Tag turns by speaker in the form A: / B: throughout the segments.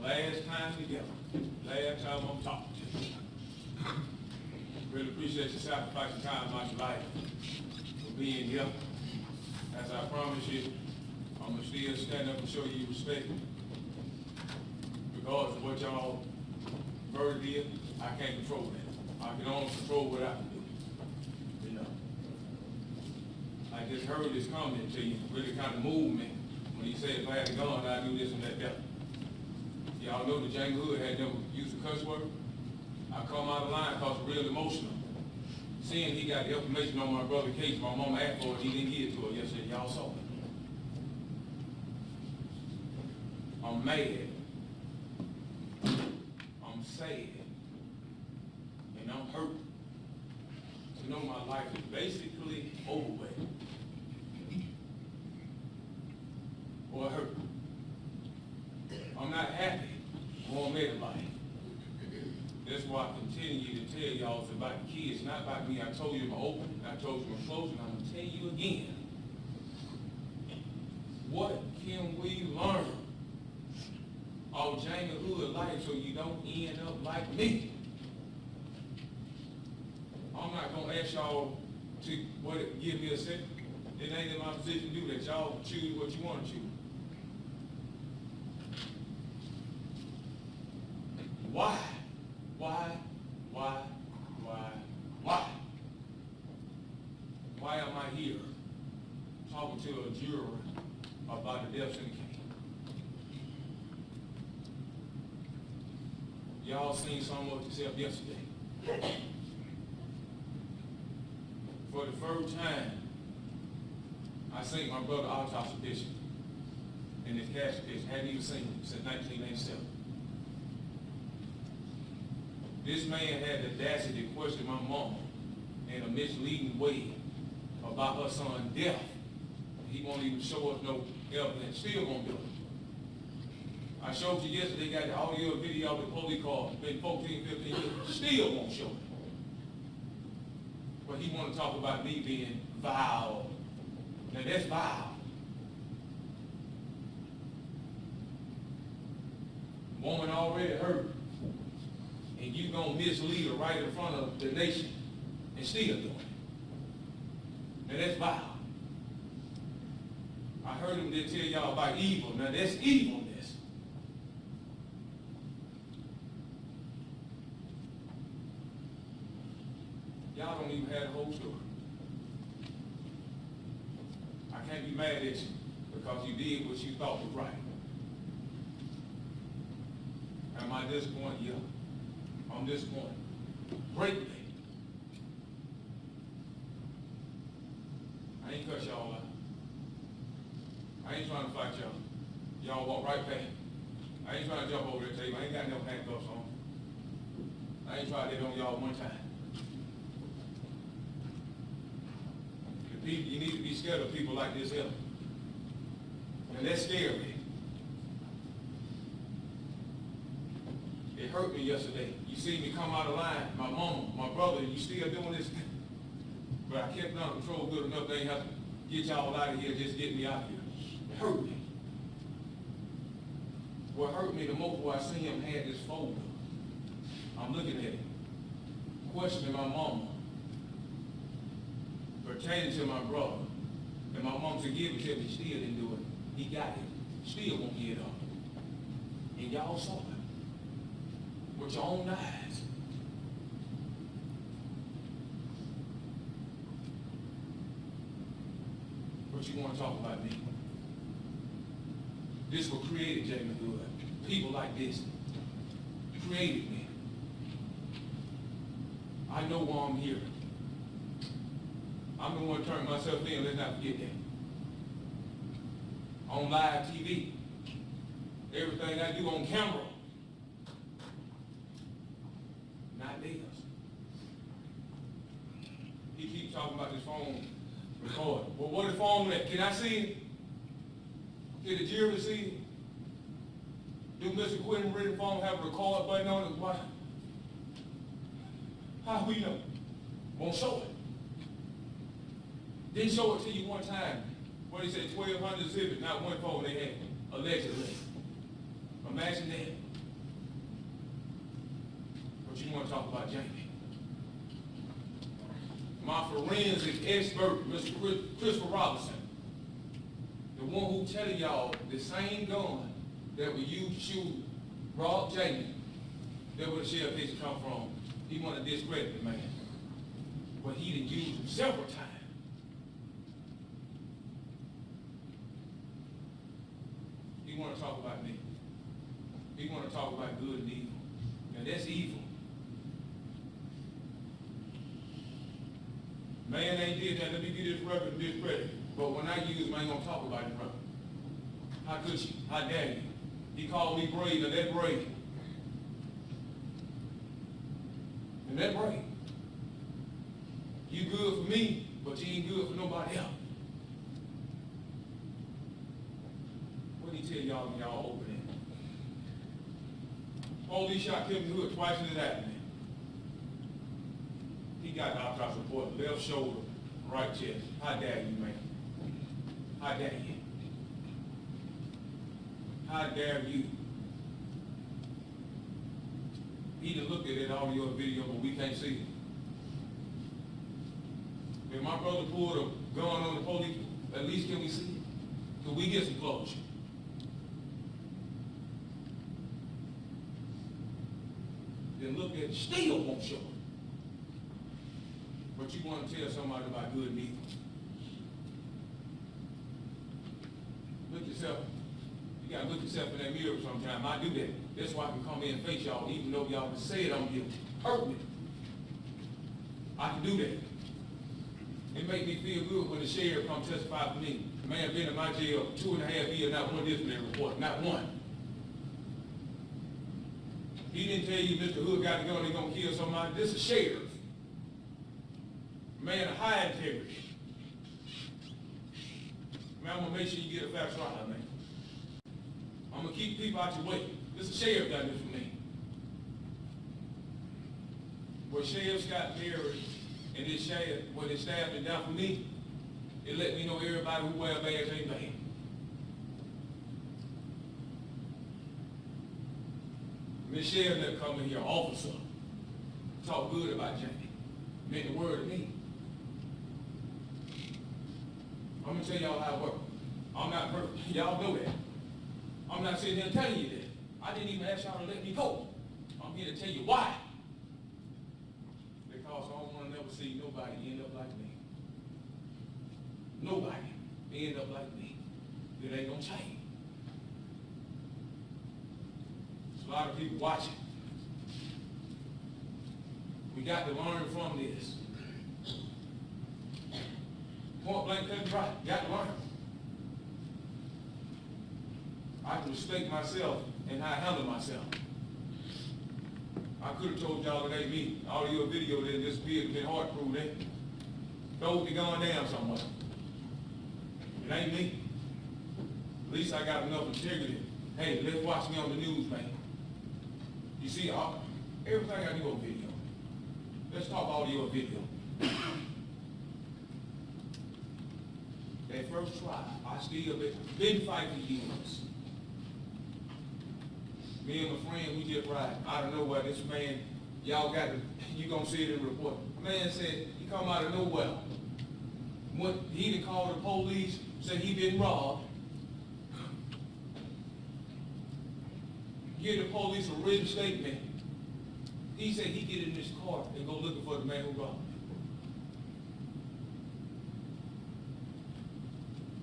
A: last time together. Last time I'm talking to you. Really appreciate your sacrificing time out your life for being here. As I promised you, I'm going to still stand up and show you respect. Regardless of what y'all verdict is, I can't control that. I can only control what I can do. You know. I just heard this comment to you, really kind of moved me when he said if I had a gun, I'd do this and that better. Y'all know the James Hood had never used a cuss word. I come out of line because it's real emotional. Seeing he got the information on my brother's case, my mama asked for it, he didn't give it to her yesterday. Y'all saw it. I'm mad. I'm sad. And I'm hurt to know my life is basically over with. Or it hurt. I'm not happy where I'm at in life. That's why I continue to tell y'all it's about the kids, not about me. I told you in my opening, I told you in my closing, I'm going to tell you again. What can we learn of Jamie Hood life so you don't end up like me? I'm not going to ask y'all to give me a second. It ain't in my position to do that. Y'all choose what you want to choose. Why? Why am I here talking to a juror about the death sentence? Y'all seen some of yourself yesterday. For the first time, I seen my brother autopsy picture in his casket picture. Hadn't even seen him since 1987. This man had the audacity to question my mom in a misleading way about her son's death. He won't even show us no evidence. Still won't do it. I showed you yesterday, got the audio and video of the police car, been 14, 15 years. Still won't show it. But he want to talk about me being vile. Now that's vile. Woman already hurt. And you gonna mislead her right in front of the nation and still doing it. Now that's vile. I heard him tell y'all about evil. Now that's evilness. Y'all don't even have the whole story. I can't be mad at you because you did what you thought was right. Am I disappointed? Yeah. I'm disappointed. Greatly. I ain't cut y'all out. I ain't trying to fight y'all. Y'all walk right past. I ain't trying to jump over that table. I ain't got no handcuffs on. I ain't tried that on y'all one time. The people, you need to be scared of people like this here. And that's scary. It hurt me yesterday. You see me come out of line. My mama, my brother, you still doing this? But I kept under control good enough they ain't have to get y'all out of here, just get me out of here. It hurt me. What hurt me the most was I see him had this folder. I'm looking at it, questioning my mama, pertaining to my brother. And my mom said, give it to him, he still didn't do it. He got it, still won't get it up. And y'all saw it with your own eyes. But you want to talk about me? This what created Jamie Hood. People like this created me. I know why I'm here. I'm the one turning myself in, let's not forget that. On live TV. Everything I do on camera. Not theirs. He keeps talking about this phone recording. Well, what is the phone at? Can I see it? Can the jury see it? Do Mr. Quentin written phone have a record button on it? Why? How we know? Won't show it. Didn't show it to you one time. What he said, 1,200 exhibits, not one phone they had, allegedly. Imagine that. about Jamie. My forensic expert, Mr. Christopher Robinson, the one who telling y'all the same gun that was used to shoot Rob Jamie, that where the sheriff picture come from, he want to discredit the man. But he done used him several times. He want to talk about me. He want to talk about good and evil. And that's evil. Man ain't did that. Let me get this record and discredit. But when I use him, I ain't going to talk about it, brother. How could you? How dare you? He called me brave, and that brave. And that brave. You good for me, but you ain't good for nobody else. What did he tell y'all when y'all open it? Police shot Kevin Hood twice in his abdomen. He got the autopsy report, left shoulder, right chest. How dare you, man? How dare you? How dare you? He done looked at that audio and video, but we can't see it. If my brother pulled a gun on the police, at least can we see it? Can we get some closure? Then look at it, still won't show it. But you want to tell somebody about good and evil. Look yourself. You got to look yourself in that mirror sometime. I do that. That's why I can come in and face y'all, even though y'all can say it on you. Hurt me. I can do that. It make me feel good when the sheriff come testify for me. The man been in my jail 2.5 years, not one disciplinary report, not one. He didn't tell you Mr. Hood got a gun, he's gonna kill somebody. This is sheriff. Man of high integrity. Man, I'm gonna make sure you get a fair trial, man. I'm gonna keep people out your way. This is sheriff got this for me. What Sheriff Scott Perry and his sheriff, what his staff been done for me, it let me know everybody who wear a badge ain't bad. Miss Sheriff that come in here, officer, talk good about Jamie, meant the word to me. I'm gonna tell y'all how it works. I'm not perfect. Y'all know that. I'm not sitting here telling you that. I didn't even ask y'all to let me go. I'm here to tell you why. Because I don't want to never see nobody end up like me. Nobody end up like me. It ain't gonna change. There's a lot of people watching. We got to learn from this. Point blank, cut right. Got to learn. I can respect myself and how I handle myself. I could have told y'all it ain't me. Audio video that disappeared and been hard to prove that. Those be going down somewhere. It ain't me. At least I got enough integrity. Hey, let's watch me on the news, man. You see, everything I do on video. Let's talk audio and video. That first trial, I still been fighting years. Me and my friend, we just ride out of nowhere. This man, y'all got to, you gonna see it in the report. The man said he come out of nowhere. When he done called the police, said he been robbed. Give the police a written statement. He said he get in his car and go looking for the man who robbed him.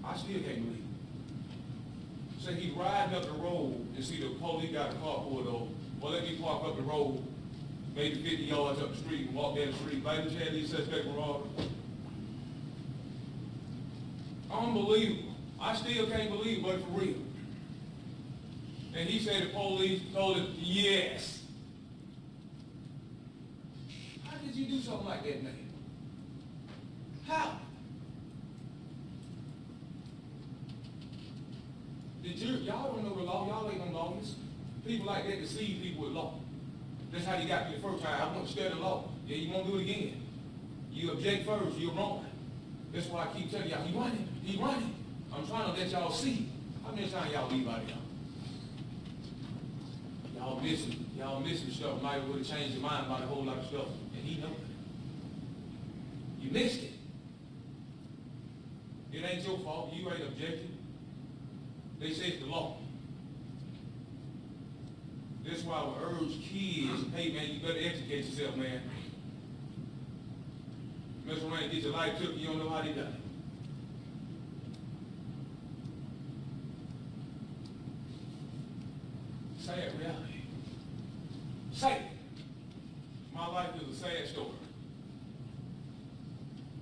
A: I still can't believe it. So he riding up the road and see the police got a car pulled over. Well, let me park up the road, maybe 50 yards up the street and walk down the street. By the chance these suspect were robbed. Unbelievable. I still can't believe it, but for real. And he said the police told him, yes. How did you do something like that, man? How? Y'all don't know the law. Y'all ain't no lawyers. People like that deceive people with law. That's how you got me the first time. I want to study the law. Yeah, you won't do it again. You object first, you're wrong. That's why I keep telling y'all, he running, he running. I'm trying to let y'all see. How many times y'all leave out here? Y'all missing stuff. Might would have changed your mind about a whole lot of stuff, and he knows it. You missed it. It ain't your fault. You ain't objected. They say it's the law. That's why we urge kids, hey man, you better educate yourself, man. Mess around and get your life took, you don't know how they done it. Sad reality. Sad. My life is a sad story.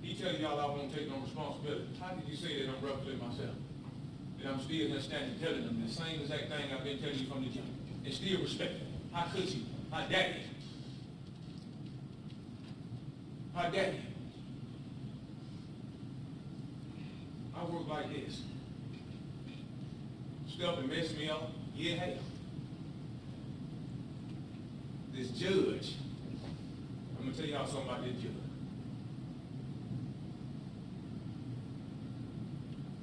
A: He tells y'all I won't take no responsibility. How could you say that I'm representing myself? That I'm still here standing telling them the same exact thing I've been telling you from the jump. And still respect them. How could you? How dare you? How dare you? I work like this. Stuff that messed me up, yeah, hell. This judge, I'm going to tell y'all something about this judge.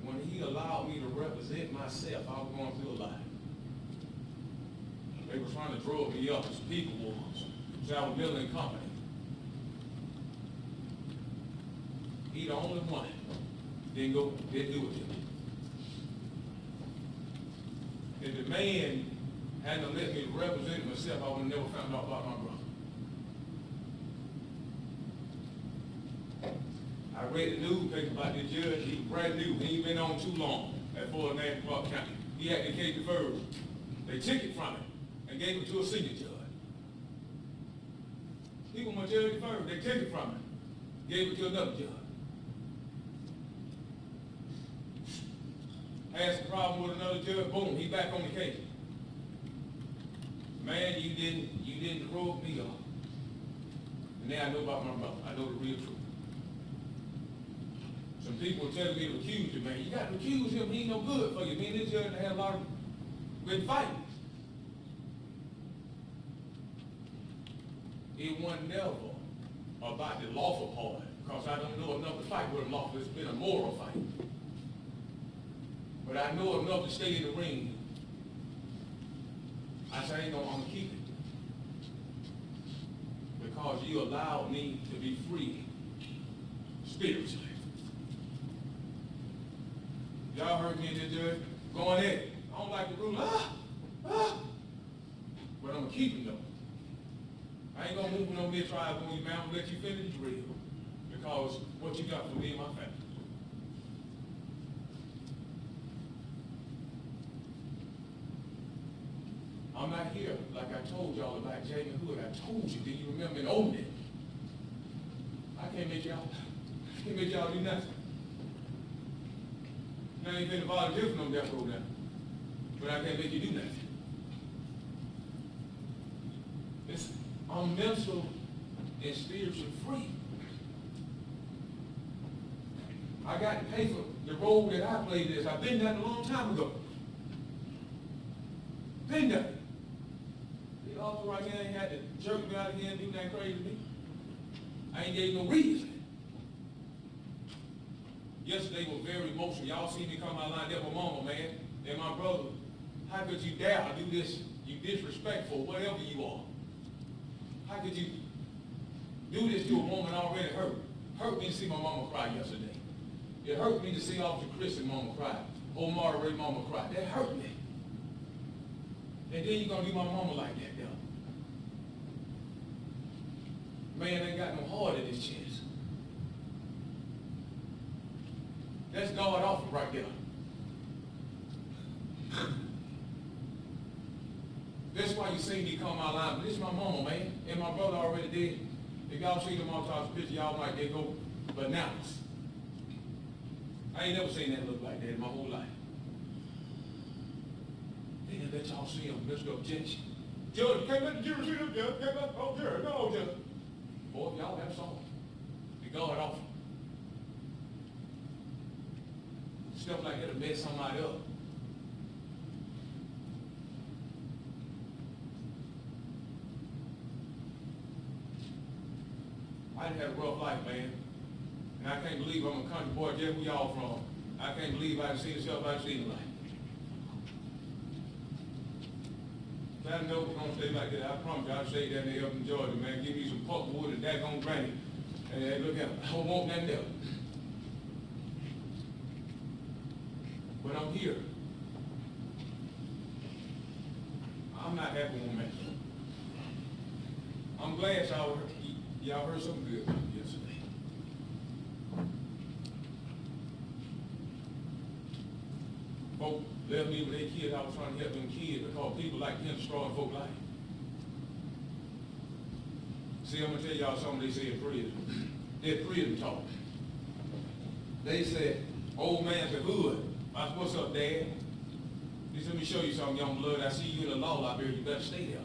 A: When he allowed me to represent myself, I was going through a lot. They were trying to throw me up as people was. So I was building a company. He the only one didn't do it to me. If the man hadn't let me represent myself, I would have never found out about my brother. I read the newspaper about this judge. He was brand new. He ain't been on too long at Fort National Park County. He had the case deferred. They took it from him and gave it to a senior judge. He was my judge deferred. They took it from him, gave it to another judge. Had some problem with another judge, boom, he back on the case. Man, you didn't throw me off. And now I know about my brother. I know the real truth. Some people are telling me to accuse you, man. You got to accuse him. He ain't no good for you. Me and this judge had a lot of good fighting. It wasn't never about the lawful part, because I don't know enough to fight with him lawful. It's been a moral fight. But I know enough to stay in the ring. I say, I'm going to keep it. Because you allowed me to be free spiritually. Y'all heard me in this judge going at it. I don't like the rule. But I'm going to keep it though. I ain't going to move no mid-trial on you, man. I'm going to let you finish the drill. Because what you got for me and my family. I'm not here like I told y'all about Jamie Hood. I told you, do you remember in Oldham? I can't make y'all do nothing. Now you ain't been volunteer for no death row now. But I can't make you do nothing. Listen, I'm mental and spiritually free. I got to pay for the role that I played this. I've been done a long time ago. Been done. The officer right here ain't had to jerk me out of here and do that crazy to me. I ain't gave no reason. Yesterday was very emotional. Y'all see me come out line there with mama, man, and my brother. How could you dare do this? You disrespectful, whatever you are. How could you do this to a woman already hurt? Hurt me to see my mama cry yesterday. It hurt me to see Officer Chris and mama cry. Omari Wray mama cry. That hurt me. And then you're going to do my mama like that, though. Man ain't got no heart in his chest. That's God offer right there. That's why you see me come out line. But this is my mama, man. And my brother already did. If y'all see them all types of pictures, y'all might get go bananas. I ain't never seen that look like that in my whole life. Then let y'all see him, Mr. Objection. Judge, you can't let the jury see them, Judge. Can't let the jury. No, Judge. Boy, y'all have something. The God offer. Stuff like that'll mess somebody up. I done had a rough life, man. And I can't believe I'm a country boy, just where y'all from. I can't believe I done seen the stuff I've seen in life. that note was gonna stay like that. I promise you, I'll stay down there up in Georgia, man. Give me some pulpwood and daggone granny. And look at it. I don't want nothing else. But I'm here. I'm not happy with man. I'm glad y'all heard something good yesterday. Folks left me with their kids. I was trying to help them kids because people like him destroying folks' life. See, I'm gonna tell y'all something they say in prison. They're prison talk. They said, old man said, hood. I said, what's up, Dad? He said, let me show you something, young blood. I see you in the law library. You better stay there.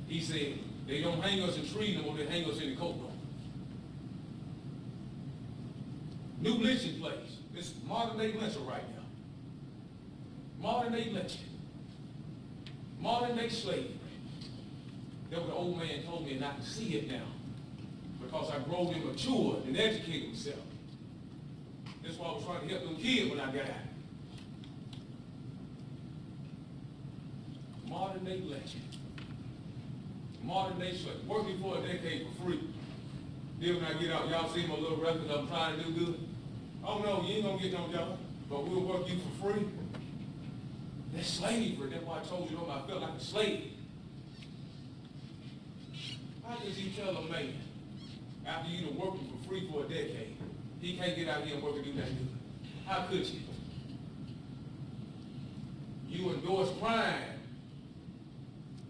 A: He said, they don't hang us in trees no more. They hang us in the courtroom. New lynching place. It's modern day lynching right now. Modern day lynching. Modern day slavery. That what the old man told me, and I can see it now. Because I grown and matured and educated myself. That's why I was trying to help them kids when I got out. Modern day lynching. Modern day slavery. Working for a decade for free. Then when I get out, y'all see my little record, I'm trying to do good. Oh no, you ain't gonna get no job, but we'll work you for free. That's slavery. That's why I told you, I felt like a slave. How does he tell a man, after you done working for free for a decade, he can't get out here and work and do nothing good? How could you? You endorse crime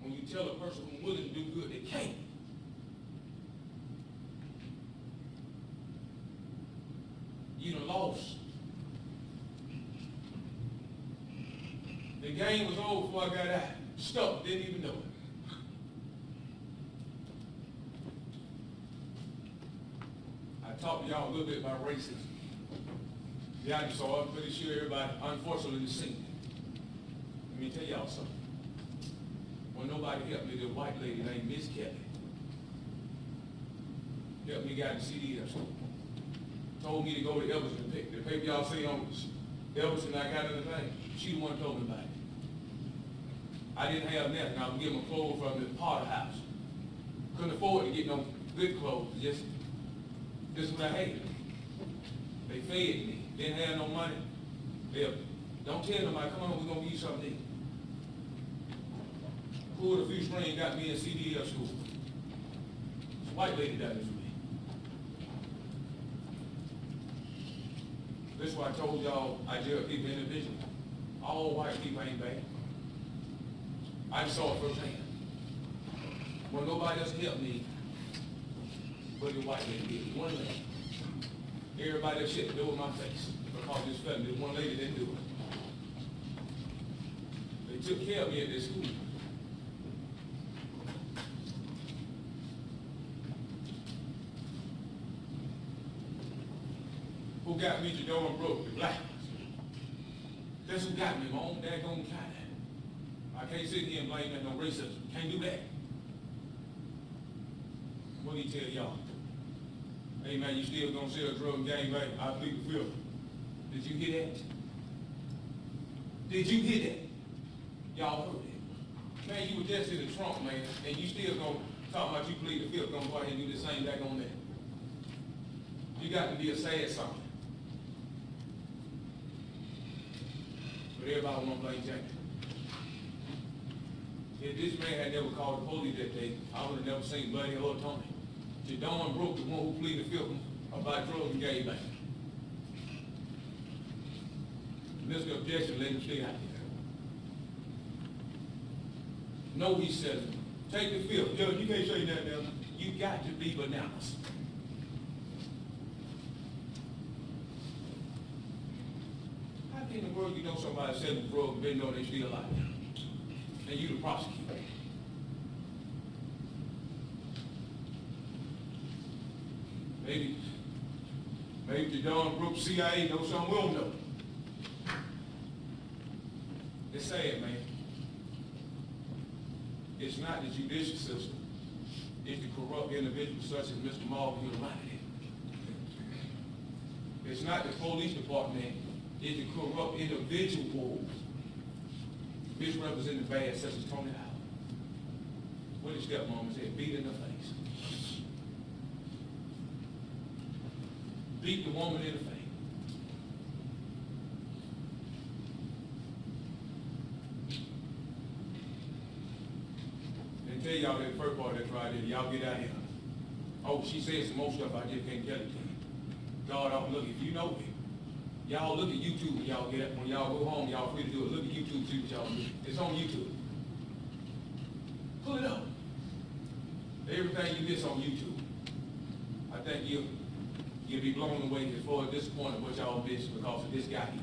A: when you tell a person who's willing to do good, they can't. You done lost. The game was over before I got out. Stuck, didn't even know it. I talked to y'all a little bit about racism. Yeah, I saw it. I'm pretty sure everybody, unfortunately, has seen it. Let me tell y'all something. When nobody helped me, the white lady named Miss Kelly helped me get in CDF school. Told me to go to Everson and pick the paper y'all see on Everson. I got in the thing. She the one told me about it. I didn't have nothing. I was getting my clothes from the Potter house. Couldn't afford to get no good clothes. Just this is what I hated. They fed me. Didn't have no money. Don't tell nobody, come on, we're gonna give you something to eat. Pulled a few strings, got me in CDL school. This white lady done this with me. This is why I told y'all I jail people individually. All white people ain't bad. I saw it firsthand. When nobody else helped me, but the white lady did. One lady. Everybody else shit to do with my face because this family, one lady didn't do it. They took care of me at this school. Who got me to door and broke? The black ones. That's who got me, my own daggone kind. I can't sit here and blame that no racism. Can't do that. What do you tell y'all? Hey man, you still gonna sell drug and gang bang? I plead the fifth. Did you hear that? Did you hear that? Y'all heard it. Man, you were just in the trunk, man, and you still gonna talk about you plead the fifth, gonna go ahead and do the same back on that. You got to be a sad something. But everybody wanna blame Jack. If this man had never called the police that day, I would have never seen Buddy or Tony. Jadon Brooke, the one who pleaded the fifth about drugs and gang bang. Mr. Objection, let him stay out there. No, he says, take the fifth. Yo, you can't say that now. You got to be bananas. How in the world you know somebody selling drugs and didn't know they still alive? And you the prosecutor. Maybe Jadon Brooks, CIA knows something we don't know. It's sad, man. It's not the judicial system. It's the corrupt individuals such as Mr. Morgan who reminded it. It's not the police department. It's the corrupt individuals misrepresenting bad such as Tony Howard. What his stepmom said, beat in the face. Beat the woman in the face. They tell y'all that first part that's right there, y'all get out here. Oh, she said some more stuff I just can't tell it to you. God, look, if you know me, y'all look at YouTube when y'all get up. When y'all go home, y'all free to do it. Look at YouTube, see what y'all do. It's on YouTube. Pull it up. Everything you miss on YouTube. I think you'll be blown away as far as disappointed what y'all missed because of this guy here.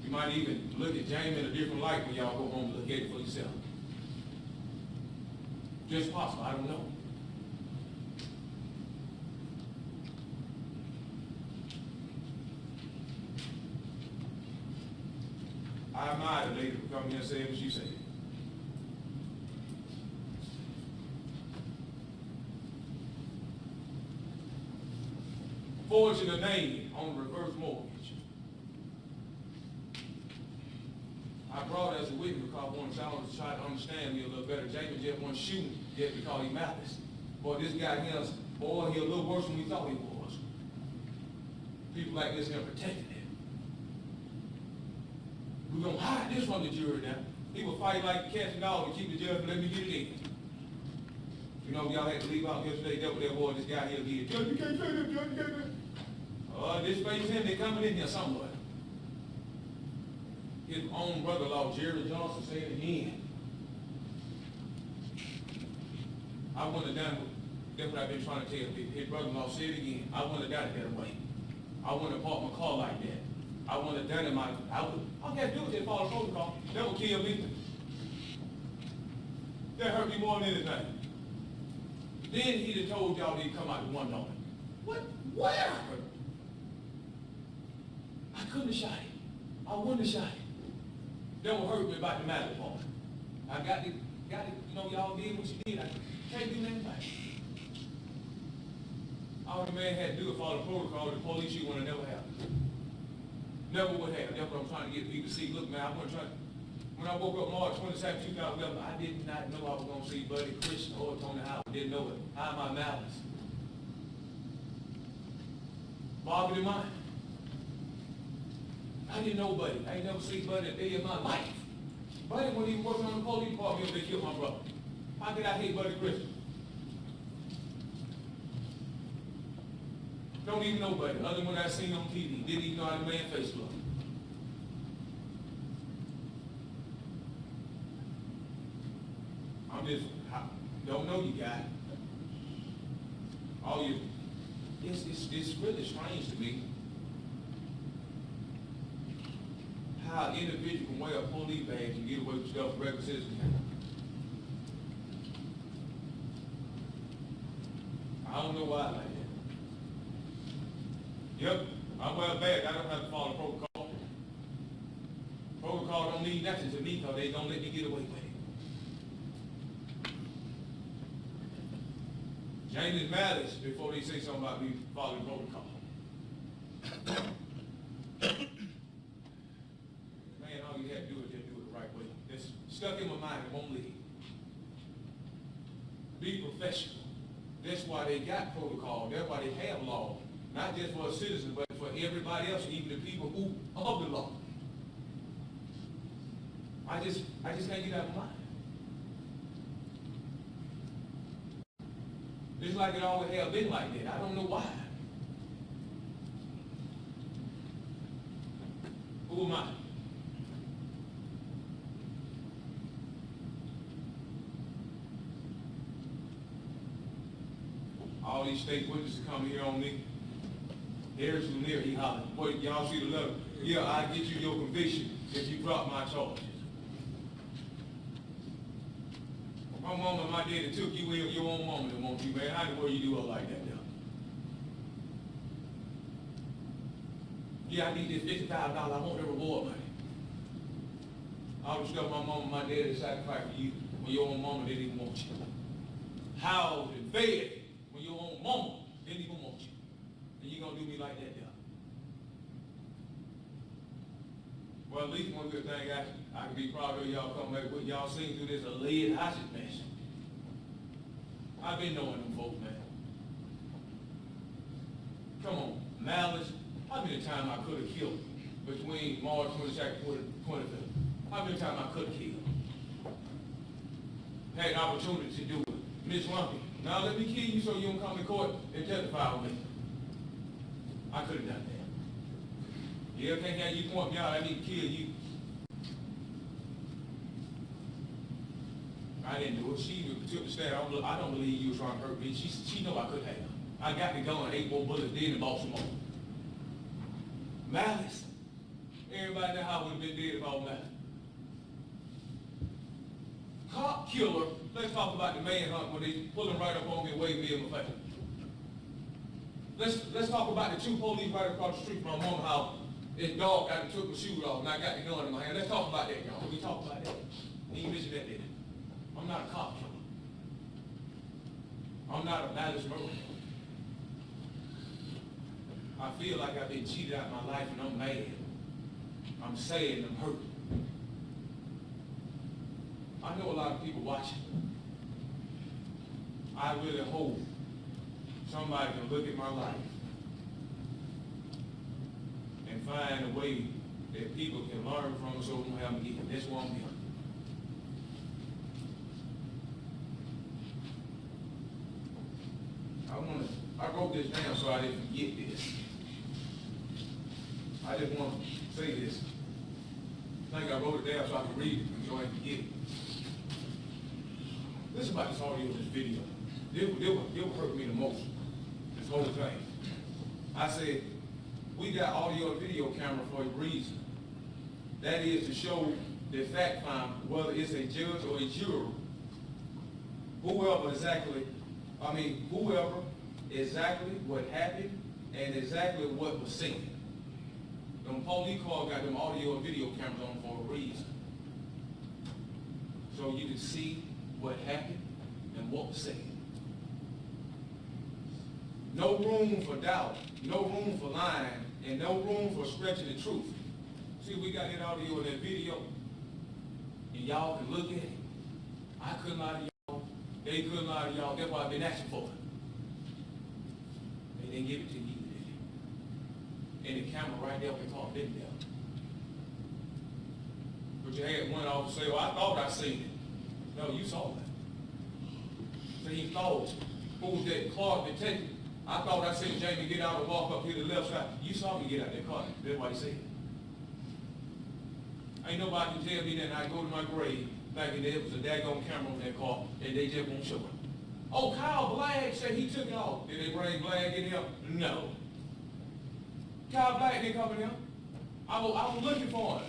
A: You might even look at James in a different light when y'all go home and look at it for yourself. Just possible, I don't know. I admire the lady who come here and say what she said. Forging a name on a reverse mortgage. I brought her as a witness because I wanted y'all to try to understand me a little better. James just wasn't shooting just because he malice. Boy, this guy here, boy, he a little worse than we thought he was. People like this here protecting him. We're going to hide this from the jury now. He will fight like the cats and dogs to keep the judge and let me get it in. You know, y'all had to leave out yesterday, that was that boy, this guy here did. Judge, you can't say that, Judge, you can't say that. This face him, they coming in here somewhere. His own brother-in-law, Jerry Johnson, said it again. I wouldn't have done that's what I've been trying to tell people. His brother-in-law said it again. I wouldn't have done it that way. I wouldn't have parked my car like that. I wouldn't have done it all I got to do is just follow protocol. That would kill me. That hurt me more than anything. Then he'd have told y'all he'd come out with one moment. What? Where? I couldn't have shot him. I wouldn't have shot him. That would hurt me about the matter part. I got to, you know, y'all did what you did. I can't do nothing about it. All the man had to do is follow protocol. The police you would have never happened. Never would have. That's what I'm trying to get people to see. Look, man, I wasn't trying. When I woke up March 22nd, 2011, I did not know I was going to see Buddy Christian or Tony Howard. Didn't know it. How am I malice? Bobby mine. I didn't know Buddy. I ain't never seen Buddy a day in my life. Buddy wasn't even working on the police department when they killed my brother. How could I hate Buddy Christian? Don't even know Buddy, other than when I seen on TV. Didn't even know how the man face looked. I'm just, don't know you guys. All you, it's really strange to me how an individual can wear a police badge and get away with stuff regular citizens have. I don't know why like that. Yep, I wear a badge, I don't have to follow protocol. Protocol don't mean nothing to me because they don't let me get away with it. James is malice before they say something about me following protocol. Man, all you have to do is just do it the right way. It's stuck in my mind, it won't leave. Be professional. That's why they got protocol. That's why they have law. Not just for a citizen, but for everybody else, even the people who of the law. I just can't get out of my mind. It's like it always have been like that. I don't know why. Who am I? All these state witnesses come here on me. Here's from there, he hollered. Boy, y'all see the letter? Yeah, I'll get you your conviction if you drop my charges. My mama and my daddy took you in your own mama that want you, man. How the way you do it like that now? Yeah, I need this $50,000. I want the reward money. All the stuff my mama and my daddy sacrificed for you when your own mama didn't even want you. Housed and fed when your own mama didn't even want you. And you gonna do me like that, now? Well, at least one good thing I can be proud of y'all come back with. Y'all seen through this alleged hostage mess. I've been knowing them folks, man. Come on, malice. How many times I could have killed between March 22nd and 25th? How many times I could have killed? Had an opportunity to do it. Miss Lumpy, now let me kill you so you don't come to court and testify with me. I could have done that. Yeah, can't have you point me out, I need to kill you. I didn't do it. She took the stand. I don't believe you were trying to hurt me. She know I could have. I got the gun, 8 more bullets, then and bought some more. Malice. Everybody in the house would have been dead if I was malice. Cop killer. Let's talk about the manhunt when they pull him right up on me and wave me in my face. Let's talk about the 2 police right across the street from my mom's house. This dog got and took my shoes off and I got the gun in my hand. Let's talk about that, y'all. We talk about that. You ain't mention that, did it? I'm not a cop killer. I'm not a malice murderer. I feel like I've been cheated out of my life and I'm mad. I'm sad and I'm hurt. I know a lot of people watching. I really hope somebody can look at my life and find a way that people can learn from so we don't have them again. That's what I'm here. I wrote this down so I didn't forget this. I just want to say this. I think I wrote it down so I can read it so I can forget it. Listen about this audio of this video. It will hurt me the most, this whole thing. I said, we got audio and video camera for a reason. That is to show the fact finder, whether it's a judge or a juror, whoever exactly what happened and exactly what was said. Them police cars got them audio and video cameras on for a reason. So you can see what happened and what was said. No room for doubt, no room for lying, and no room for stretching the truth. See, we got that audio and that video, and y'all can look at it. I couldn't lie to y'all. They couldn't lie to y'all. That's why I've been asking for it. They didn't give it to you, did they? And the camera right there, we called it there. But you had one officer say, well, I thought I seen it. No, you saw that. So he thought, who was that Clark detective? I thought I seen Jamie get out and walk up here to the left side. You saw me get out that car. That's what he said. Ain't nobody can tell me that I go to my grave thinking there was a daggone camera on that car and they just won't show it. Oh, Kyle Blagg said he took it off. Did they bring Blagg in here? No. Kyle Blagg didn't come in here. I was looking for him.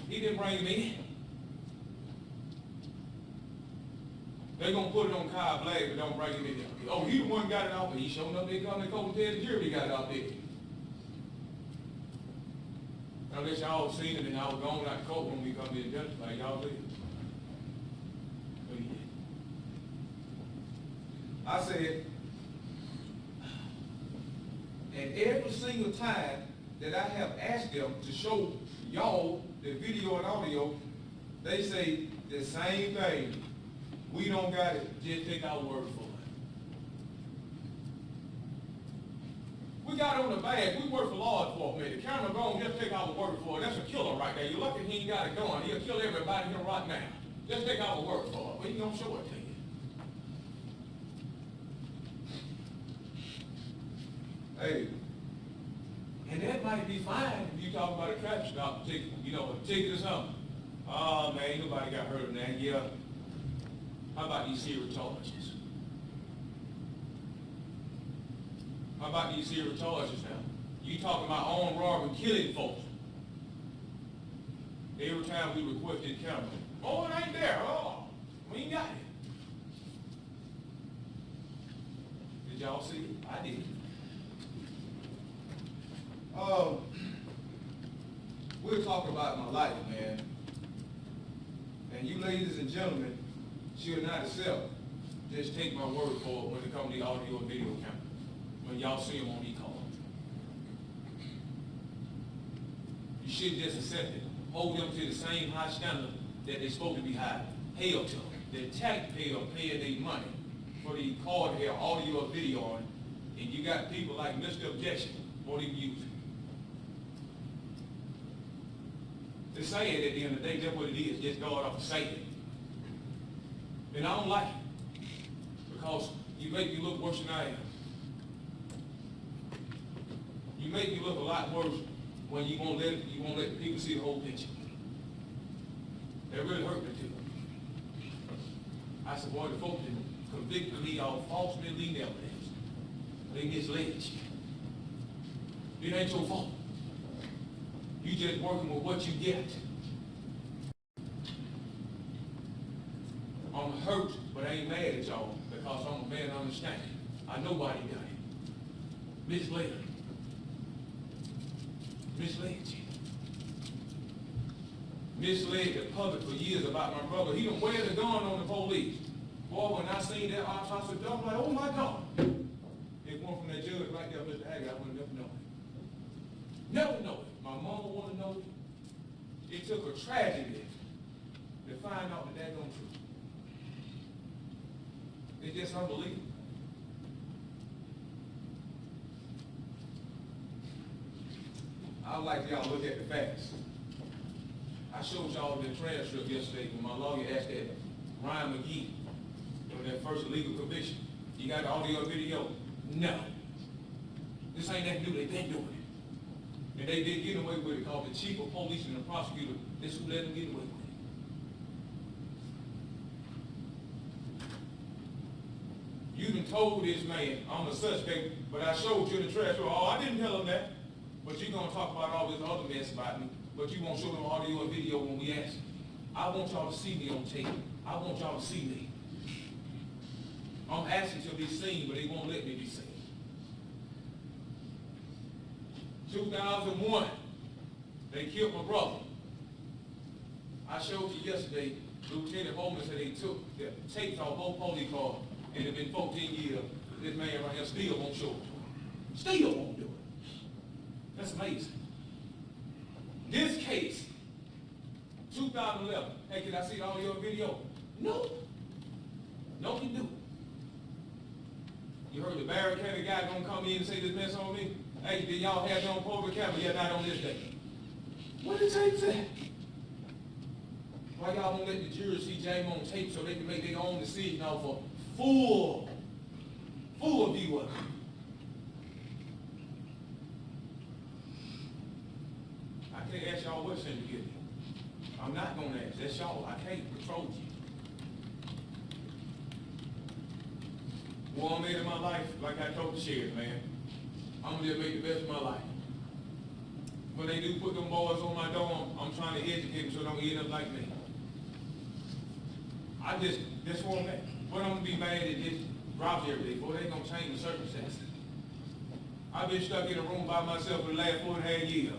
A: He didn't bring him in. They're going to put it on Kyle Blagg, but don't bring him in here. Oh, he the one got it out, but he showing up there coming to court and tell the jury he got it out there. Unless y'all seen it and I was gone out the court when we come to the judge, like y'all did. But he did. I said, and every single time that I have asked them to show y'all the video and audio, they say the same thing. We don't got it, just take our word for it. We got it on the bag. We work for law enforcement. The camera gone, just take our word for it. That's a killer right there. You're lucky he ain't got a gun. He'll kill everybody here right now. Just take our word for it. But he don't show it to you. Hey, and that might be fine if you talk about a traffic stop ticket, a ticket or something. Oh man, ain't nobody got hurt in that. Yeah. How about these serious charges? How about these serious charges now? You talking about armed robbery, killing folks. Every time we requested camera. Oh, it ain't there. Oh, we ain't got it. Did y'all see it? I did. We'll talk about my life, man. And you ladies and gentlemen should not accept, just take my word for it when it comes to the audio and video camera. When y'all see them on e-call. You shouldn't just accept it. Hold them to the same high standard that they're supposed to be high. Held to them. The taxpayer paying their money for the card here, audio or video on, and you got people like Mr. Objection won't even use it. They're saying at the end of the day, that's what it is, just guard off the Satan. And I don't like it, because you make me look worse than I am. You make me look a lot worse when you won't let the people see the whole picture. That really hurt me too. I said, boy, the folks that convicted me of false misleading evidence, they misled you. It ain't your fault. You just working with what you get. I'm hurt, but I ain't mad at y'all because I'm a man of understanding. I know why you done it. Misled. Misled you. Misled the public for years about my brother. He done wear the gun on the police. Boy, when I seen that officer, I'm like, oh my God. It went from that judge right there, Mr. Haggard, I would never know it. Never know it. My mama wanted to know it. It took a tragedy to find out that that's not true. It's just unbelievable. I'd like y'all to look at the facts. I showed y'all the transcript yesterday when my lawyer asked that Ryan McGee for that first illegal conviction. You got the audio and video? No. This ain't nothing new. They've been doing it. And they did get away with it because the chief of police and the prosecutor, this who let them get away with it. You done told this man, I'm a suspect, but I showed you in the trash. Oh, I didn't tell him that. But you're going to talk about all this other mess about me, but you won't show them audio and video when we ask you. I want y'all to see me on tape. I want y'all to see me. I'm asking to be seen, but they won't let me be seen. 2001, they killed my brother. I showed you yesterday, Lieutenant Holman said they took the tapes off both police cars, and it's been 14 years. This man right here still won't show it to him. Still won't do it. That's amazing. This case, 2011, hey, can I see all your video? No. No, you do. You heard the barricade guy gonna come in and say this mess on me? Hey, did y'all have your own program camera? Yeah, not on this day. What did tape say? Why y'all won't let the jury see James on tape so they can make their own decision off of full view of it? I can't ask y'all what sin to give me. I'm not gonna ask. That's y'all. I can't control you. What I made in my life, like I told the sheriff, man, I'm gonna just make the best of my life. When they do put them boys on my door, I'm trying to educate them so they don't end up like me. That's what I'm at. But I'm gonna be mad at this drops every day. Boy, they gonna change the circumstances. I've been stuck in a room by myself for the last 4.5 years.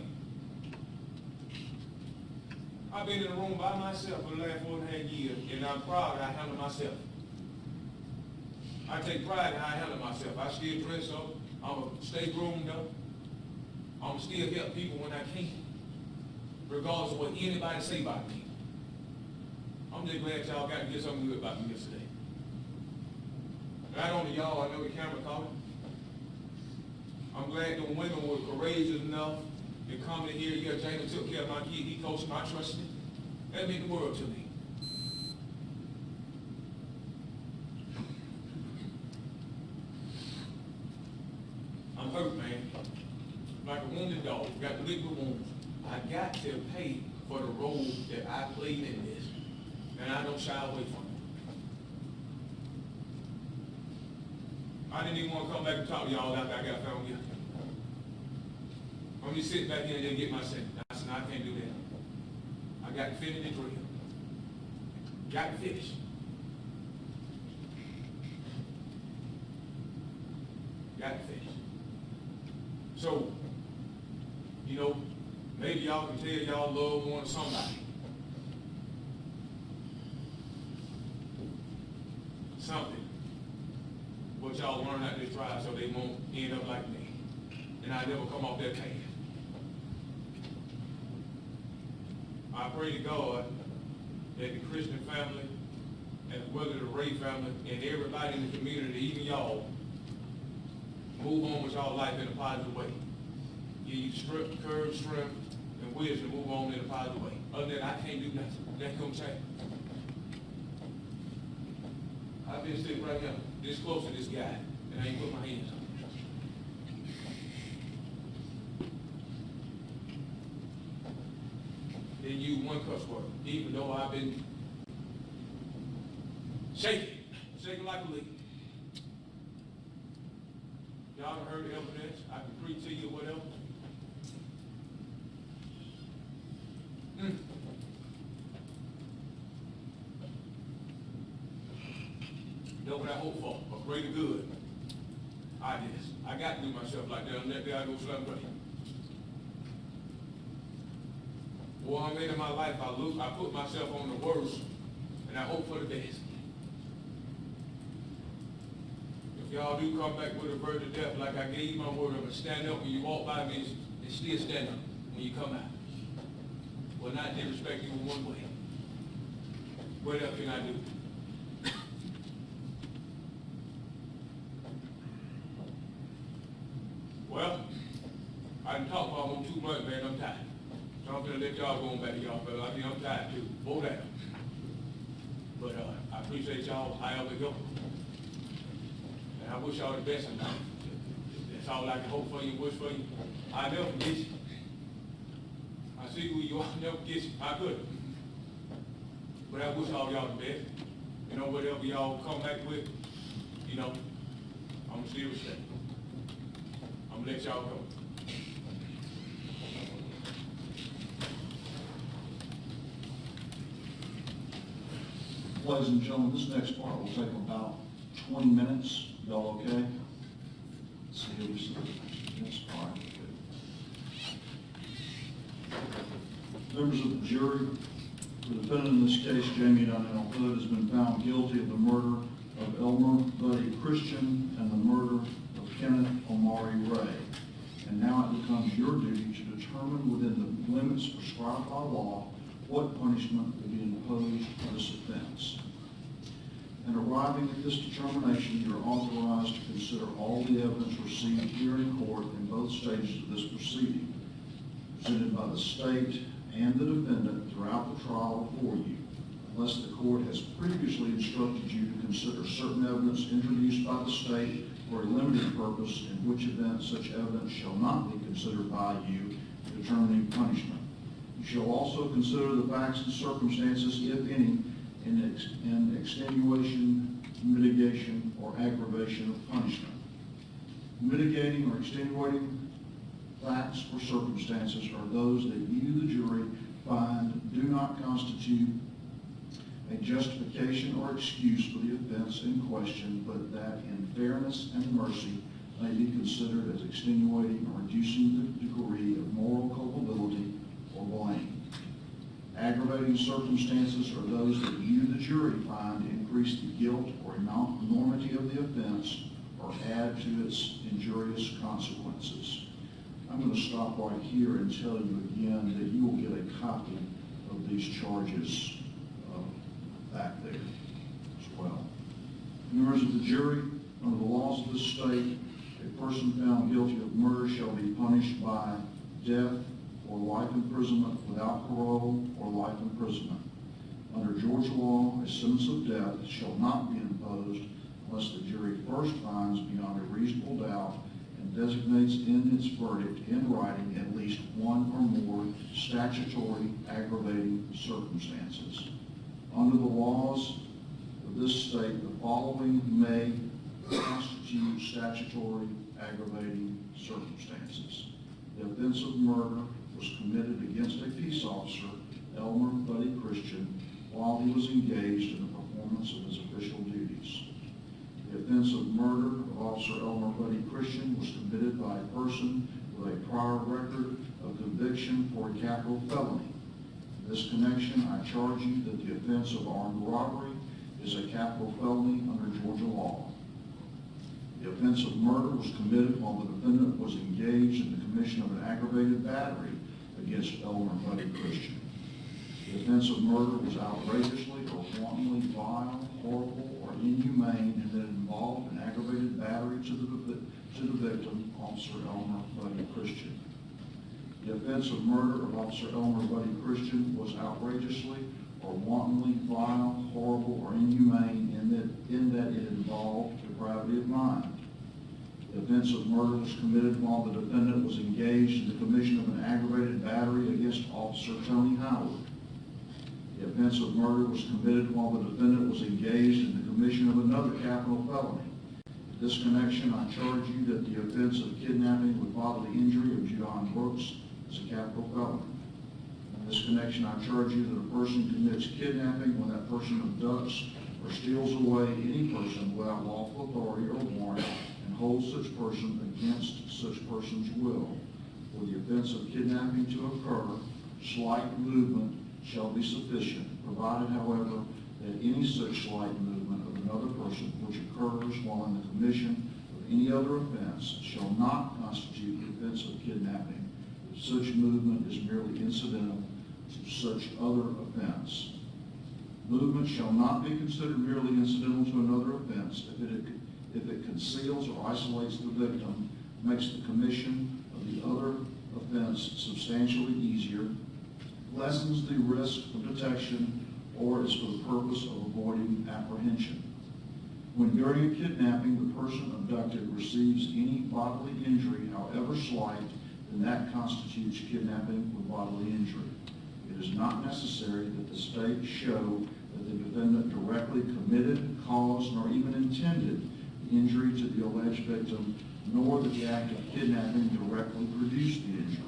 A: I've been in a room by myself for the last 4.5 years, and I'm proud I handle myself. I take pride in how I handle myself. I still dress up. I'm going to stay groomed up. I'm going to still help people when I can, regardless of what anybody say about me. I'm just glad y'all got to get something good about me yesterday. Not only y'all, I know the camera caught it. I'm glad the women were courageous enough to come in here. Yeah, James took care of my kid. He coached him. I trusted him. That meant the world to me. I'm hurt, man. Like a wounded dog, got liquid wounds. I got to pay for the role that I played in this, and I don't shy away from it. I didn't even want to come back and talk to y'all after I got found guilty. I'm just sitting back here and then get my sentence. I said, no, I can't do that. I got to finish the drill. Got to finish. Got to finish. So, you know, maybe y'all can tell y'all love one somebody. Something. What y'all learn out this trial so they won't end up like me. And I never come off that can. I pray to God that the Christian family, as well as the Wray family, and everybody in the community, even y'all, move on with y'all life in a positive way. Give you courage, strength, and wisdom to move on in a positive way. Other than that, I can't do nothing. That gonna change. I've been sitting right here, this close to this guy, and I ain't put my hands on him. Then use one cuss word, even though I've been shaking like a leaf. Y'all done heard the evidence. I can preach to you or whatever. Know what I hope for, a greater good. I got to do myself like that. That day I go slam break. Well, I'm in my life, I put myself on the worst, and I hope for the best. If y'all do come back with a verdict of death, like I gave you my word, I'm going to stand up when you walk by me and still stand up when you come out. Will not disrespect you in one way. What else can I do? Well, I done talked for almost 2 months, man. I'm tired. So I'm going to let y'all go on back to y'all, fellas. I mean, I'm tired too. Bow down. But I appreciate y'all however it goes. And I wish y'all the best in life. That's all I can hope for you, wish for you. I'll never forget you. I see who you are, I'll never forget you. I couldn't. But I wish all y'all the best. You know, whatever y'all come back with, you know, I'm going to still respect. I'm going to let y'all go.
B: Ladies and gentlemen, this next part will take about 20 minutes. Y'all okay? Let's see who we see. Yes, all right. Good. Members of the jury, the defendant in this case, Jamie Donnell Hood, has been found guilty of the murder of Elmer Buddy Christian and the murder of Kenneth Omari Wray. And now it becomes your duty to determine within the limits prescribed by law what punishment will be imposed for this offense. In arriving at this determination, you are authorized to consider all the evidence received here in court in both stages of this proceeding, presented by the state and the defendant throughout the trial before you, unless the court has previously instructed you to consider certain evidence introduced by the state for a limited purpose, in which event such evidence shall not be considered by you in determining punishment. You shall also consider the facts and circumstances, if any, in extenuation, mitigation, or aggravation of punishment. Mitigating or extenuating facts or circumstances are those that you, the jury, find do not constitute a justification or excuse for the offense in question, but that in fairness and mercy may be considered as extenuating or reducing the degree of moral culpability or blame. Aggravating circumstances are those that you, the jury, find increase the guilt or enormity of the offense or add to its injurious consequences. I'm going to stop right here and tell you again that you will get a copy of these charges back there as well. Members of the jury, under the laws of this state, a person found guilty of murder shall be punished by death or life imprisonment without parole or life imprisonment. Under Georgia law, a sentence of death shall not be imposed unless the jury first finds beyond a reasonable doubt and designates in its verdict in writing at least one or more statutory aggravating circumstances. Under the laws of this state, the following may constitute statutory aggravating circumstances. The offense of murder was committed against a peace officer, Elmer Buddy Christian, while he was engaged in the performance of his official duties. The offense of murder of Officer Elmer Buddy Christian was committed by a person with a prior record of conviction for a capital felony. In this connection, I charge you that the offense of armed robbery is a capital felony under Georgia law. The offense of murder was committed while the defendant was engaged in the commission of an aggravated battery against Elmer Buddy Christian. The offense of murder was outrageously or wantonly vile, horrible, or inhumane, and that it involved an aggravated battery to the victim, Officer Elmer Buddy Christian. The offense of murder of Officer Elmer Buddy Christian was outrageously or wantonly vile, horrible, or inhumane, in that it involved depravity of mind. The offense of murder was committed while the defendant was engaged in the commission of an aggravated battery against Officer Tony Howard. The offense of murder was committed while the defendant was engaged in the commission of another capital felony. In this connection, I charge you that the offense of kidnapping with bodily injury of John Brooks is a capital felony. In this connection, I charge you that a person commits kidnapping when that person abducts or steals away any person without lawful authority or warrant and holds such person against such person's will. For the offense of kidnapping to occur, slight movement shall be sufficient, provided, however, that any such slight movement of another person which occurs while in the commission of any other offense shall not constitute the offense of kidnapping if such movement is merely incidental to such other offense. Movement shall not be considered merely incidental to another offense if it conceals or isolates the victim, makes the commission of the other offense substantially easier, lessens the risk of detection, or is for the purpose of avoiding apprehension. When during a kidnapping the person abducted receives any bodily injury, however slight, then that constitutes kidnapping with bodily injury. It is not necessary that the state show that the defendant directly committed, caused, nor even intended the injury to the alleged victim, nor that the act of kidnapping directly produced the injury.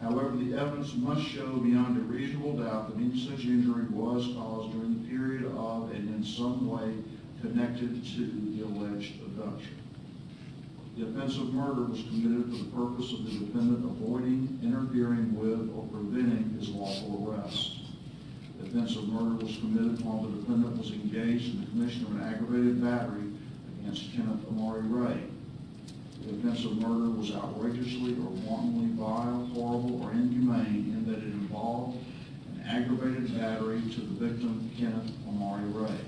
B: However, the evidence must show beyond a reasonable doubt that any such injury was caused during the period of and in some way connected to the alleged abduction. The offense of murder was committed for the purpose of the defendant avoiding, interfering with, or preventing his lawful arrest. The offense of murder was committed while the defendant was engaged in the commission of an aggravated battery against Kenneth Omari Wray. The offense of murder was outrageously or wantonly vile, horrible, or inhumane in that it involved an aggravated battery to the victim, Kenneth Omari Wray.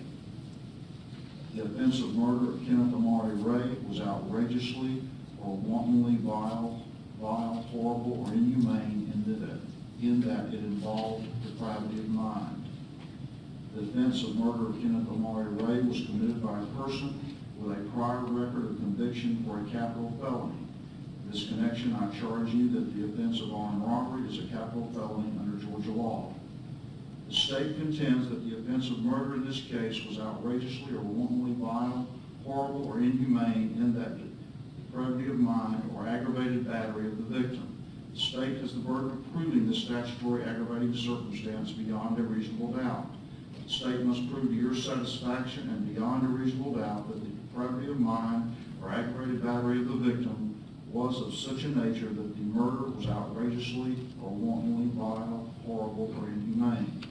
B: The offense of murder of Kenneth Omari Wray was outrageously or wantonly vile, horrible, or inhumane in that it involved depravity of mind. The offense of murder of Kenneth Omari Wray was committed by a person with a prior record of conviction for a capital felony. In this connection, I charge you that the offense of armed robbery is a capital felony under Georgia law. The state contends that the offense of murder in this case was outrageously or wantonly vile, horrible, or inhumane in that depravity of mind or aggravated battery of the victim. The state has the burden of proving the statutory aggravating circumstance beyond a reasonable doubt. The state must prove to your satisfaction and beyond a reasonable doubt that the depravity of mind or aggravated battery of the victim was of such a nature that the murder was outrageously or wantonly vile, horrible, or inhumane.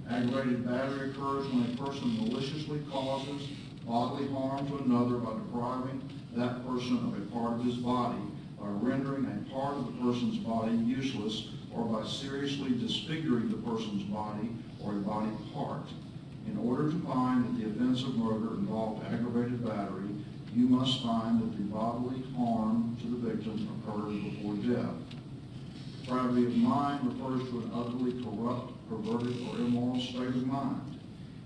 B: Aggravated battery occurs when a person maliciously causes bodily harm to another by depriving that person of a part of his body, by rendering a part of the person's body useless, or by seriously disfiguring the person's body or a body part. In order to find that the offense of murder involved aggravated battery, you must find that the bodily harm to the victim occurred before death. Depravity of mind refers to an utterly corrupt, perverted, or immoral state of mind.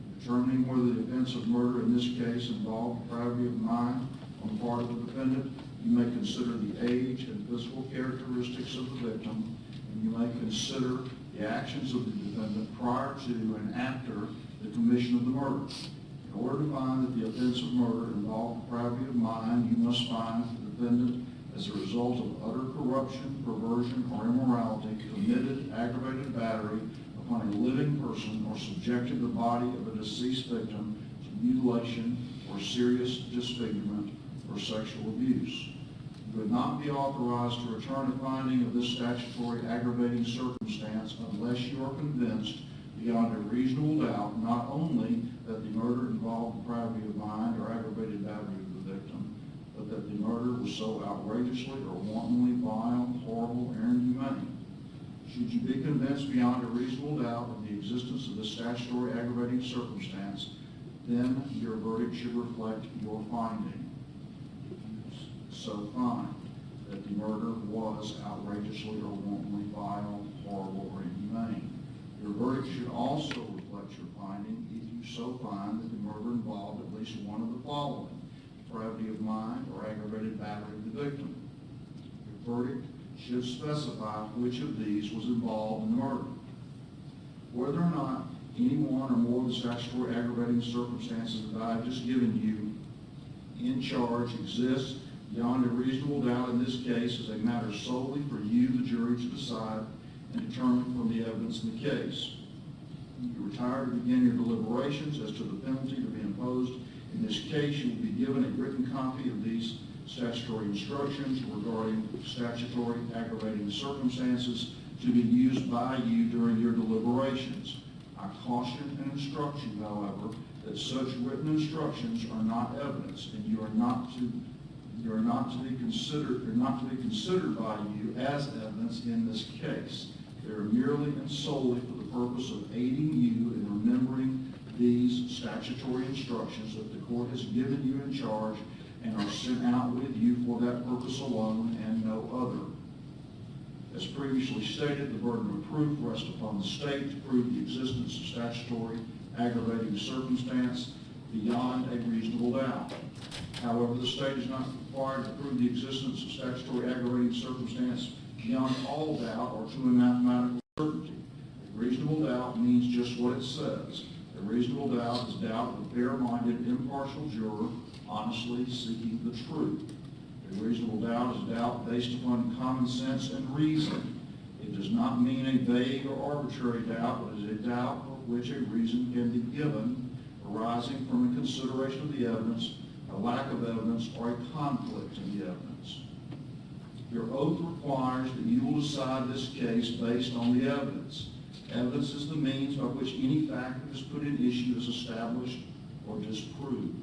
B: In determining whether the offense of murder in this case involved depravity of mind on the part of the defendant, you may consider the age and physical characteristics of the victim, and you may consider the actions of the defendant prior to and after the commission of the murder. In order to find that the offense of murder involved depravity of mind, you must find that the defendant, as a result of utter corruption, perversion, or immorality, committed aggravated battery upon a living person or subjected the body of a deceased victim to mutilation or serious disfigurement or sexual abuse. You would not be authorized to return a finding of this statutory aggravating circumstance unless you are convinced beyond a reasonable doubt not only that the murder involved depravity of mind or aggravated battery of the victim, but that the murder was so outrageously or wantonly vile, horrible, or inhumane. Should you be convinced beyond a reasonable doubt of the existence of this statutory aggravating circumstance, then your verdict should reflect your finding. So find that the murder was outrageously or wantonly vile, horrible, or inhumane. Your verdict should also reflect your finding if you so find that the murder involved at least one of the following: depravity of mind or aggravated battery of the victim. Your verdict should specify which of these was involved in the murder. Whether or not any one or more of the statutory aggravating circumstances that I have just given you in charge exists beyond a reasonable doubt in this case is a matter solely for you, the jury, to decide and determine from the evidence in the case. You retire to begin your deliberations as to the penalty to be imposed. In this case, you will be given a written copy of these statutory instructions regarding statutory aggravating circumstances to be used by you during your deliberations. I caution and instruct you, however, that such written instructions are not evidence, and you are not to be considered by you as evidence in this case. They are merely and solely for the purpose of aiding you in remembering these statutory instructions that the court has given you in charge and are sent out with you for that purpose alone and no other. As previously stated, the burden of proof rests upon the state to prove the existence of statutory aggravating circumstance beyond a reasonable doubt. However, the state is not required to prove the existence of statutory aggravating circumstance beyond all doubt or to a mathematical certainty. A reasonable doubt means just what it says. A reasonable doubt is doubt of a fair-minded, impartial juror honestly seeking the truth. A reasonable doubt is doubt based upon common sense and reason. It does not mean a vague or arbitrary doubt, but is a doubt for which a reason can be given, arising from a consideration of the evidence, a lack of evidence, or a conflict in the evidence. Your oath requires that you will decide this case based on the evidence. Evidence is the means by which any fact that is put in issue is established or disproved.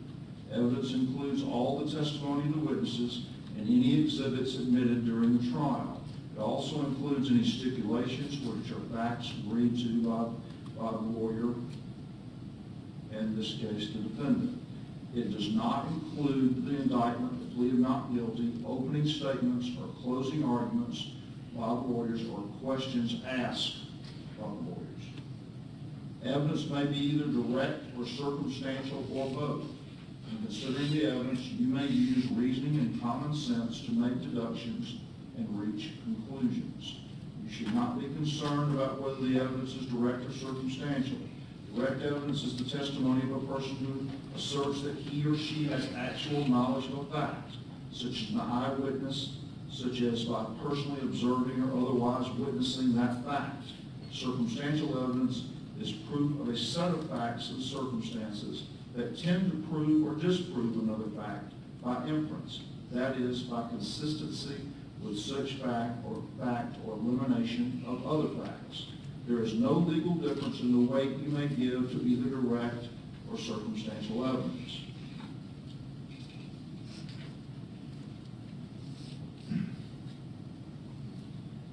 B: Evidence includes all the testimony of the witnesses and any exhibits admitted during the trial. It also includes any stipulations which are facts agreed to by the lawyer, and in this case the defendant. It does not include the indictment, the plea of not guilty, opening statements, or closing arguments by the lawyers, or questions asked by the lawyers. Evidence may be either direct or circumstantial or both. In considering the evidence, you may use reasoning and common sense to make deductions and reach conclusions. You should not be concerned about whether the evidence is direct or circumstantial. Direct evidence is the testimony of a person who asserts that he or she has actual knowledge of a fact, such as an eyewitness, such as by personally observing or otherwise witnessing that fact. Circumstantial evidence is proof of a set of facts and circumstances that tend to prove or disprove another fact by inference, that is, by consistency with such fact or elimination of other facts. There is no legal difference in the weight you may give to either direct or circumstantial evidence.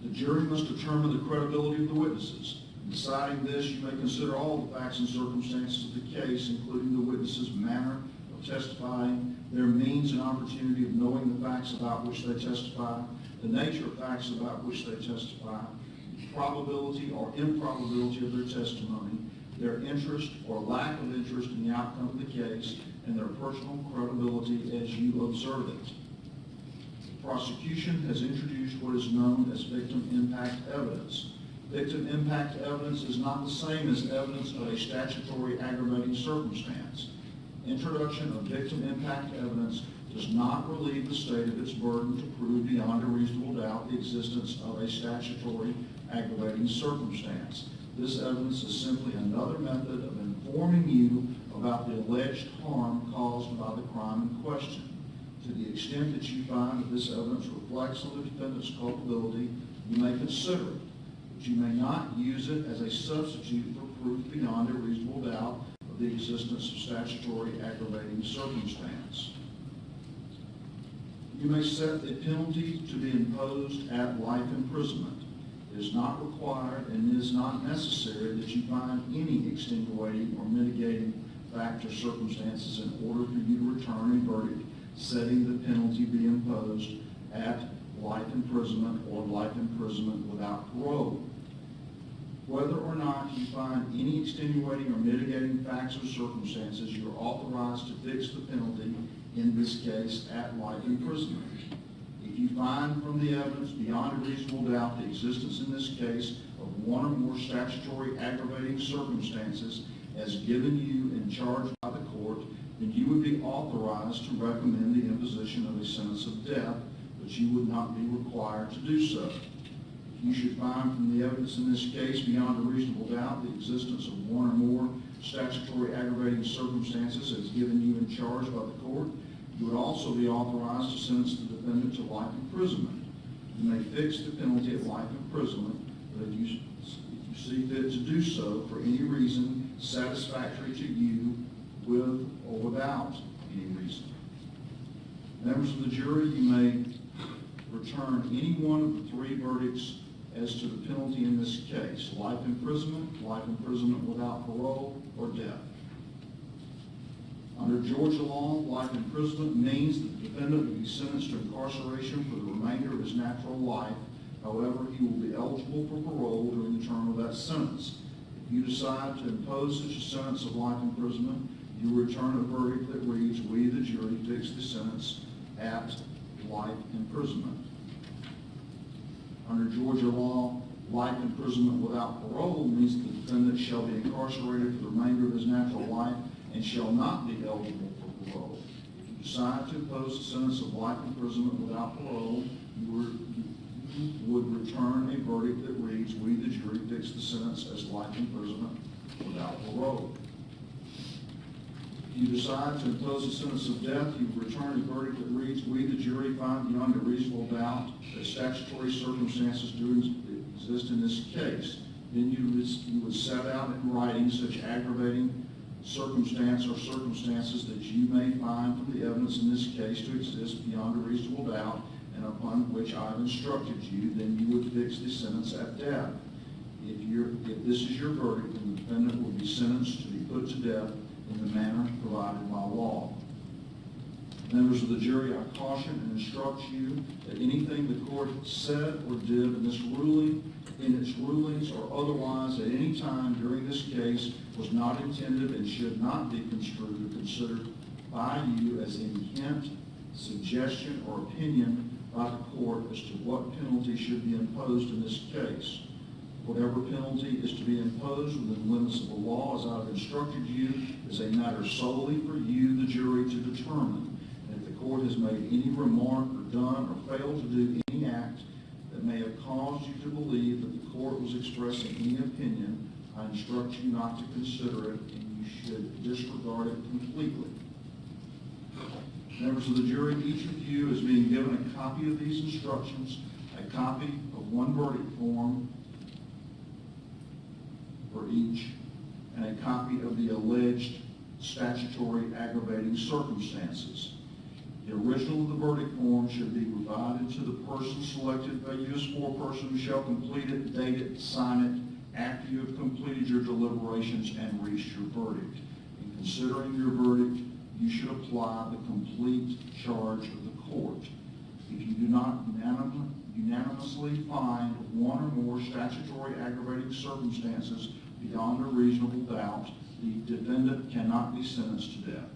B: The jury must determine the credibility of the witnesses. In deciding this, you may consider all the facts and circumstances of the case, including the witnesses' manner of testifying, their means and opportunity of knowing the facts about which they testify, the nature of facts about which they testify, the probability or improbability of their testimony, their interest or lack of interest in the outcome of the case, and their personal credibility as you observe it. The prosecution has introduced what is known as victim impact evidence. Victim impact evidence is not the same as evidence of a statutory aggravating circumstance. Introduction of victim impact evidence does not relieve the state of its burden to prove beyond a reasonable doubt the existence of a statutory aggravating circumstance. This evidence is simply another method of informing you about the alleged harm caused by the crime in question. To the extent that you find that this evidence reflects on the defendant's culpability, you may consider it, but you may not use it as a substitute for proof beyond a reasonable doubt of the existence of statutory aggravating circumstance. You may set a penalty to be imposed at life imprisonment. It is not required and is not necessary that you find any extenuating or mitigating fact or circumstances in order for you to return a verdict setting the penalty be imposed at life imprisonment or life imprisonment without parole. Whether or not you find any extenuating or mitigating facts or circumstances, you are authorized to fix the penalty, in this case, at life imprisonment. If you find from the evidence beyond a reasonable doubt the existence in this case of one or more statutory aggravating circumstances as given you in charge by the court, then you would be authorized to recommend the imposition of a sentence of death, but you would not be required to do so. If you should find from the evidence in this case beyond a reasonable doubt the existence of one or more statutory aggravating circumstances as given you in charge by the court, you would also be authorized to sentence the defendant to life imprisonment. You may fix the penalty at life imprisonment, but if you see fit to do so for any reason satisfactory to you, with or without any reason. Members of the jury, you may return any one of the three verdicts as to the penalty in this case: life imprisonment without parole, or death. Under Georgia law, life imprisonment means that the defendant will be sentenced to incarceration for the remainder of his natural life. However, he will be eligible for parole during the term of that sentence. If you decide to impose such a sentence of life imprisonment, you return a verdict that reads, "We, the jury, fix the sentence at life imprisonment." Under Georgia law, life imprisonment without parole means the defendant shall be incarcerated for the remainder of his natural life and shall not be eligible for parole. If you decide to impose a sentence of life imprisonment without parole, you would return a verdict that reads, "We, the jury, fix the sentence as life imprisonment without parole." If you decide to impose a sentence of death, you return a verdict that reads, "We, the jury, find beyond a reasonable doubt that statutory circumstances do exist in this case." Then you would set out in writing such aggravating circumstance or circumstances that you may find from the evidence in this case to exist beyond a reasonable doubt and upon which I have instructed you. Then you would fix the sentence at death. If this is your verdict, then the defendant will be sentenced to be put to death in the manner provided by law. Members of the jury, I caution and instruct you that anything the court said or did in its rulings or otherwise at any time during this case was not intended and should not be construed or considered by you as any hint, suggestion, or opinion by the court as to what penalty should be imposed in this case. Whatever penalty is to be imposed within the limits of the law, as I have instructed you, is a matter solely for you, the jury, to determine. And if the court has made any remark or done or failed to do any act that may have caused you to believe that the court was expressing any opinion, I instruct you not to consider it, and you should disregard it completely. Members of the jury, each of you is being given a copy of these instructions, a copy of one verdict form for each, and a copy of the alleged statutory aggravating circumstances. The original of the verdict form should be provided to the person selected by you as foreperson who shall complete it, date it, sign it after you have completed your deliberations and reached your verdict. In considering your verdict, you should apply the complete charge of the court. If you do not unanimously find one or more statutory aggravating circumstances beyond a reasonable doubt, the defendant cannot be sentenced to death.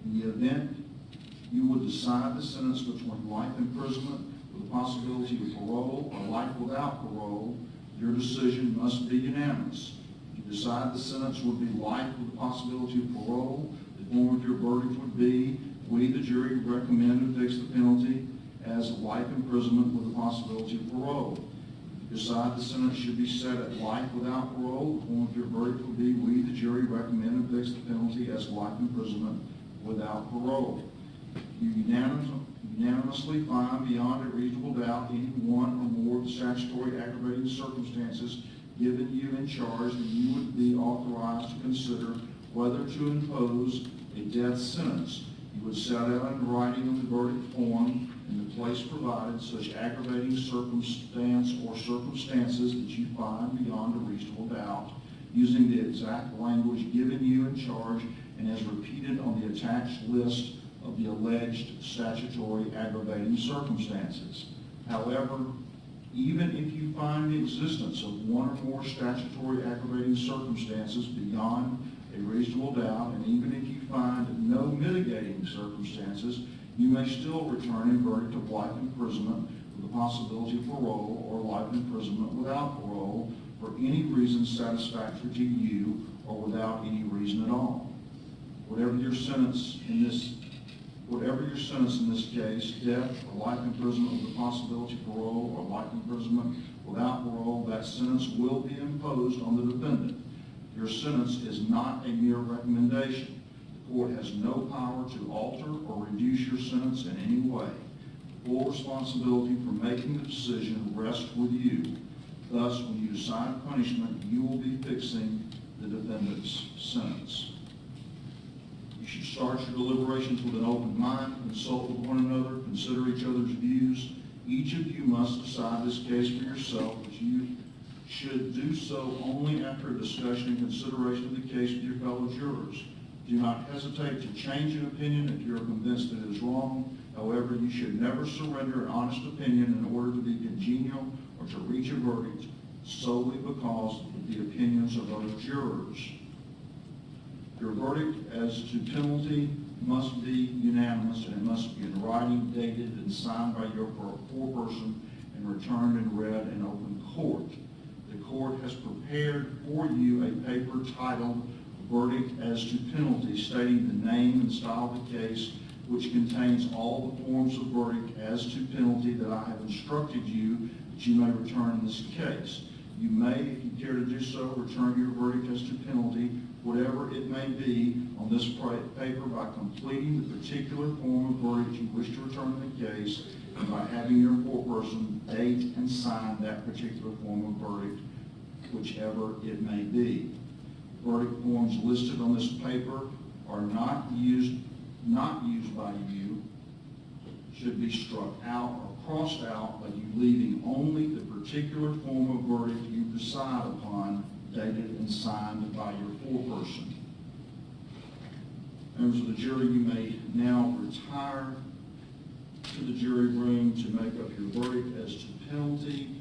B: In the event you would decide the sentence between life imprisonment with the possibility of parole or life without parole, your decision must be unanimous. If you decide the sentence would be life with the possibility of parole, the form of your verdict would be, "We, the jury, recommend to fix the penalty as life imprisonment with the possibility of parole." If you decide the sentence should be set at life without parole, the form of your verdict would be, "We, the jury, recommend to fix the penalty as life imprisonment without parole." You unanimously find beyond a reasonable doubt any one or more of the statutory aggravating circumstances given you in charge, then you would be authorized to consider whether to impose a death sentence. You would set out in writing of the verdict form in the place provided such aggravating circumstance or circumstances that you find beyond a reasonable doubt, using the exact language given you in charge and as repeated on the attached list of the alleged statutory aggravating circumstances. However, even if you find the existence of one or more statutory aggravating circumstances beyond a reasonable doubt, and even if you find no mitigating circumstances, you may still return a verdict of life imprisonment with the possibility of parole or life imprisonment without parole for any reason satisfactory to you or without any reason at all. Whatever your sentence in this case, death or life imprisonment with the possibility of parole or life imprisonment without parole, that sentence will be imposed on the defendant. Your sentence is not a mere recommendation. The court has no power to alter or reduce your sentence in any way. Full responsibility for making the decision rests with you. Thus, when you decide punishment, you will be fixing the defendant's sentence. You should start your deliberations with an open mind, consult with one another, consider each other's views. Each of you must decide this case for yourself, but you should do so only after a discussion and consideration of the case with your fellow jurors. Do not hesitate to change an opinion if you are convinced that it is wrong. However, you should never surrender an honest opinion in order to be congenial or to reach a verdict solely because of the opinions of other jurors. Your verdict as to penalty must be unanimous, and it must be in writing, dated, and signed by your foreperson and returned and read in open court. The court has prepared for you a paper titled Verdict as to Penalty, stating the name and style of the case, which contains all the forms of verdict as to penalty that I have instructed you that you may return in this case. You may, if you care to do so, return your verdict as to penalty, whatever it may be, on this paper by completing the particular form of verdict you wish to return in the case, and by having your foreperson date and sign that particular form of verdict, whichever it may be. Verdict forms listed on this paper are not used by you, should be struck out or crossed out, by you leaving only the particular form of verdict you decide upon, dated and signed by your foreperson. Members of the jury, you may now retire to the jury room to make up your verdict as to penalty.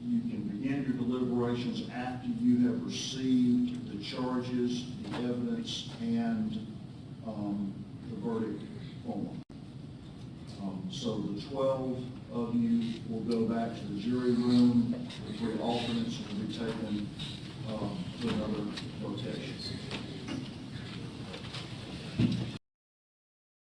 B: You can begin your deliberations after you have received the charges, the evidence, and the verdict form. So the 12 of you will go back to the jury room. The 3 alternates will be taken to another location.